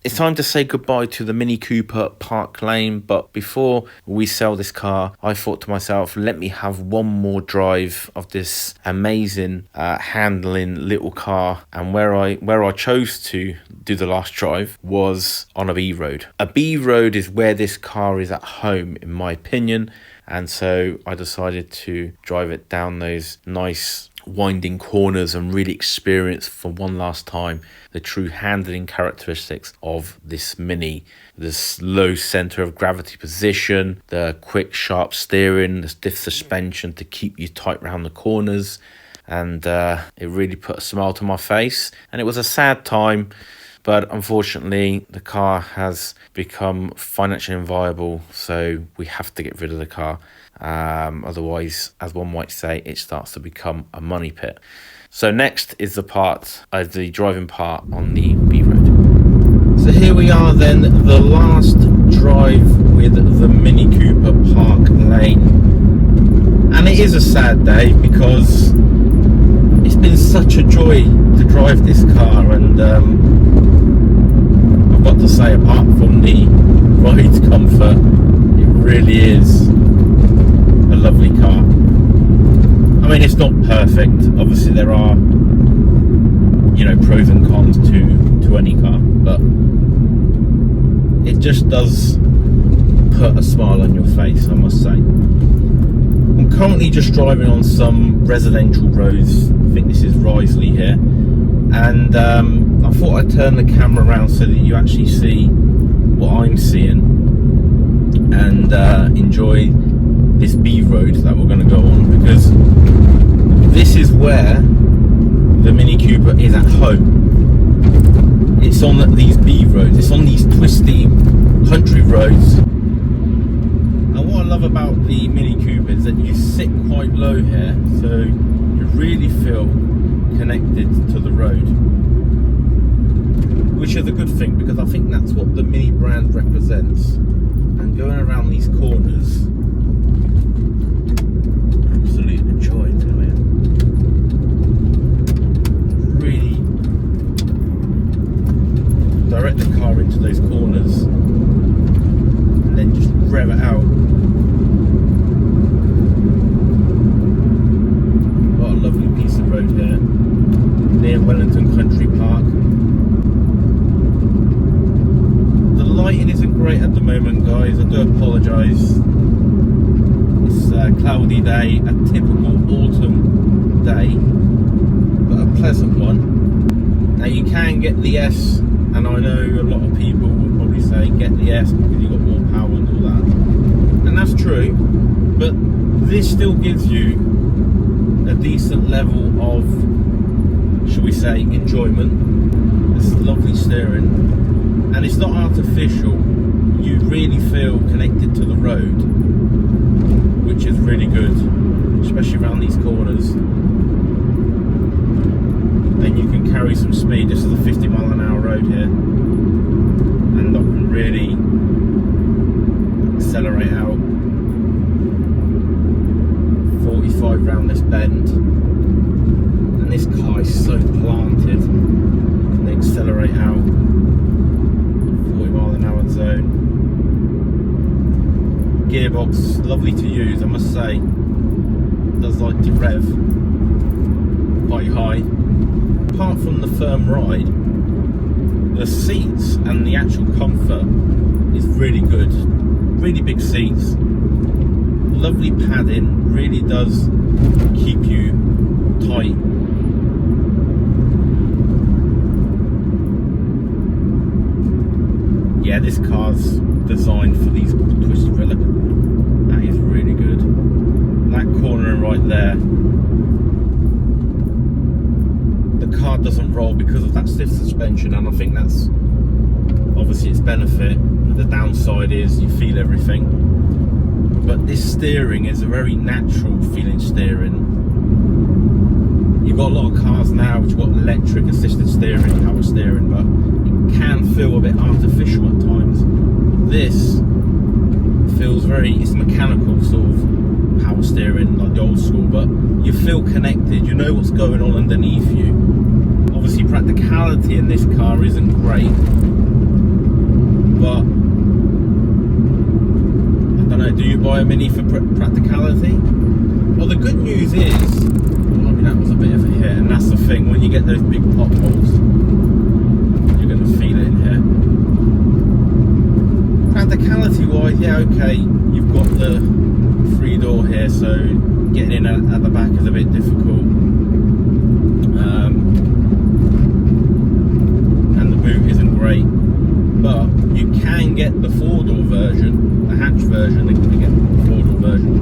It's time to say goodbye to the Mini Cooper Park Lane, but before we sell this car, I thought to myself, let me have one more drive of this amazing handling little car. And where I chose to do the last drive was on a B road. A B road is where this car is at home, in my opinion, and so I decided to drive it down those nice winding corners and really experience for one last time the true handling characteristics of this Mini. This low center of gravity position, the quick sharp steering, the stiff suspension to keep you tight around the corners, and it really put a smile to my face. And it was a sad time, but unfortunately the car has become financially inviolable, so we have to get rid of the car. Otherwise, as one might say, it starts to become a money pit. So next is the driving part on the B road. So here we are then, the last drive with the Mini Cooper Park Lane. And it is a sad day because it's been such a joy to drive this car, and I've got to say, apart from the ride comfort, it really is a lovely car. I mean, it's not perfect. Obviously, there are, pros and cons to any car, but it just does put a smile on your face, I must say. I'm currently just driving on some residential roads. I think this is Risley here, and I thought I'd turn the camera around so that you actually see what I'm seeing and enjoy this B road that we're going to go on, because this is where the Mini Cooper is at home. It's on these B roads, it's on these twisty country roads. And what I love about the Mini Cooper is that you sit quite low here, so you really feel connected to the road, which is a good thing, because I think that's what the Mini brand represents. And going around these corners, absolute joy to it. Really direct the car into those corners and then just rev it out. What a lovely piece of road here near Wellington Country Park. The lighting isn't great at the moment, guys, I do apologise. It's a cloudy day, a typical autumn day, but a pleasant one. Now you can get the S, and I know a lot of people will probably say get the S because you've got more power and all that, and that's true, but this still gives you a decent level of, shall we say, enjoyment. This lovely steering, and it's not artificial. You really feel connected to the road, which is really good, especially around these corners. Then you can carry some speed. This is a 50-mile-an-hour road here, and I can really accelerate out 45 round this bend, and this car is so planted. You can accelerate out 40-mile-an-hour zone. Gearbox, lovely to use, I must say. It does like to rev quite high. Apart from the firm ride, the seats and the actual comfort is really good. Really big seats, lovely padding, really does keep you tight. Yeah, this car's designed for these twisted roads. Look, that is really good. That corner right there, the car doesn't roll because of that stiff suspension, and I think that's obviously its benefit. The downside is you feel everything, but this steering is a very natural feeling steering. You've got a lot of cars now which have got electric assisted steering, power steering, but it can feel a bit artificial at times. This feels it's mechanical sort of power steering, like the old school, but you feel connected, you know what's going on underneath you. Obviously practicality in this car isn't great, buy a Mini for practicality. Well, the good news is, I mean, that was a bit of a hit, and that's the thing, when you get those big potholes, you're going to feel it in here. Practicality wise, yeah, okay, you've got the 3-door here, so getting in at the back is a bit difficult. And the boot isn't great, but you can get the 4-door version, the hatch version, they can get the 4-door version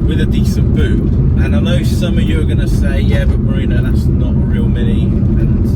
with a decent boot. And I know some of you are going to say, yeah, but Marino, that's not a real Mini, and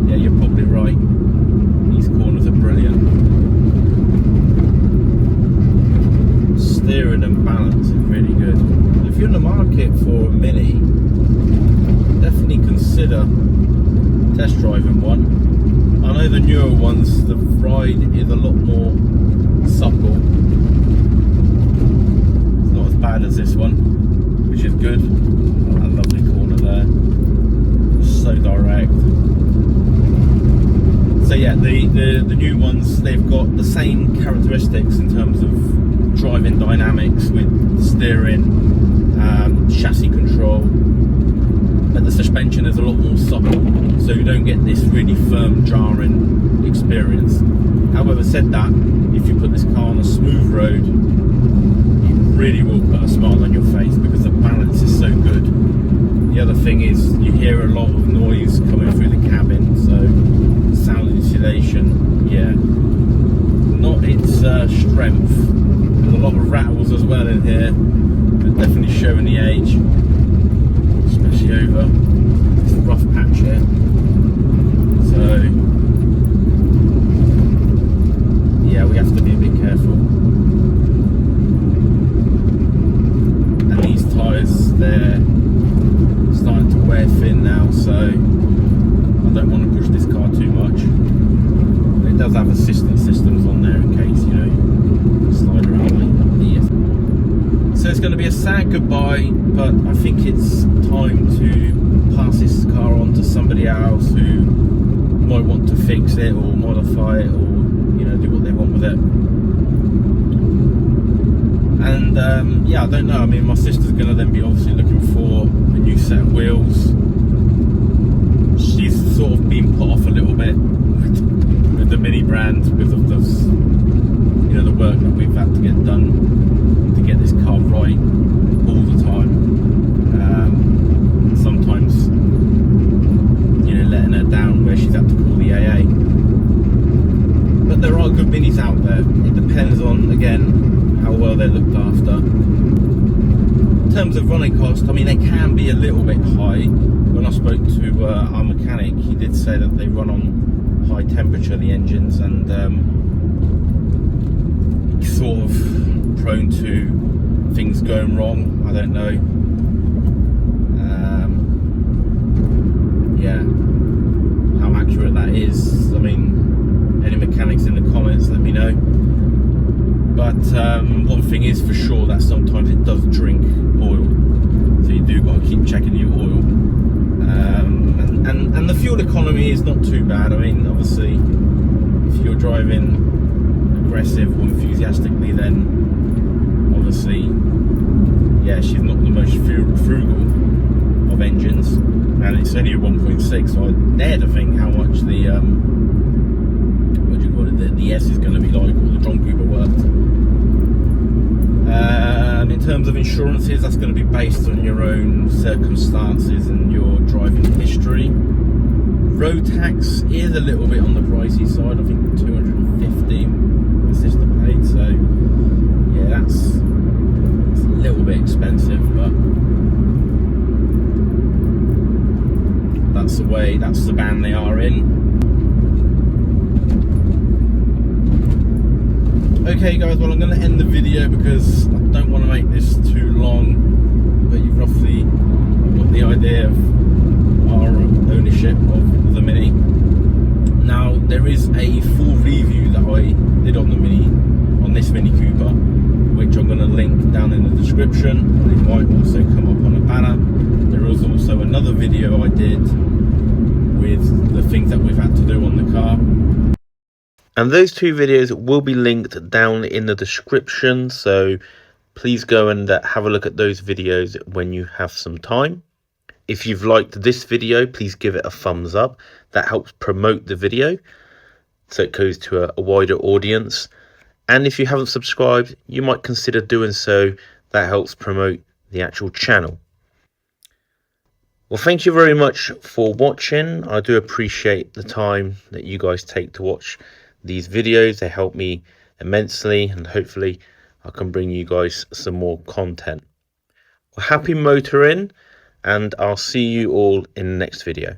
yeah, you're probably right. These corners are brilliant. Steering and balance is really good. If you're in the market for a Mini, definitely consider test driving one. I know the newer ones, the ride is a lot more supple. It's not as bad as this one, which is good. Oh, that lovely corner there. So direct. So yeah, the new ones, they've got the same characteristics in terms of driving dynamics with steering, chassis control, but the suspension is a lot more supple, so you don't get this really firm, jarring experience. However, said that, if you put this car on a smooth road, it really will put a smile on your face because the balance is so good. The other thing is you hear a lot of noise coming through the cabin, so sound insulation, yeah, not its strength. There's a lot of rattles as well in here, but definitely showing the age, especially over this rough patch here. So yeah, we have to be a bit careful. And these tyres, they're starting to wear thin now, so I don't want to push this car too much. It does have assistance systems on there in case, you know, slide around like here. So it's going to be a sad goodbye, but I think it's time to pass this car on to somebody else who might want to fix it or modify it, or you know, do what they want with it. And yeah, I don't know. I mean, my sister's going to then be obviously looking for a new set of wheels. She's sort of been put off a little bit with the Mini brand because of this, you know, the work that we've had to get done to get this car right all the time. Sometimes, you know, letting her down where she's had to call the AA. But there are good Minis out there. It depends on, again, how well they're looked after. In terms of running cost, I mean, they can be a little bit high. When I spoke to our mechanic, he did say that they run on high temperature, the engines, and sort of prone to things going wrong. I don't know. Yeah, how accurate that is. I mean, any mechanics in the comments, let me know. But one thing is for sure, that sometimes it does drink oil, so you do got to keep checking your oil. And the fuel economy is not too bad. I mean, obviously, if you're driving aggressive or enthusiastically, then obviously, yeah, she's not the most frugal of engines, and it's only a 1.6, so I dare to think how much the what do you call it, the S is going to be like, or the John Cooper worked. In terms of insurances, that's going to be based on your own circumstances and your driving history. Road tax is a little bit on the pricey side. I think 250 my sister paid, so yeah, that's a little bit expensive, but that's the way, that's the band they are in. Okay guys, well I'm going to end the video because I don't want to make this too long, but you've roughly got the idea of our ownership of the Mini. Now there is a full review that I did on the Mini, on this Mini Cooper, which I'm going to link down in the description. It might also come up on a banner. There is also another video I did with the things that we've had to do on the car. And those two videos will be linked down in the description, so please go and have a look at those videos when you have some time. If you've liked this video, please give it a thumbs up. That helps promote the video so it goes to a wider audience. And if you haven't subscribed, you might consider doing so. That helps promote the actual channel. Well, thank you very much for watching. I do appreciate the time that you guys take to watch these videos. They help me immensely, and hopefully I can bring you guys some more content. Well, happy motoring, and I'll see you all in the next video.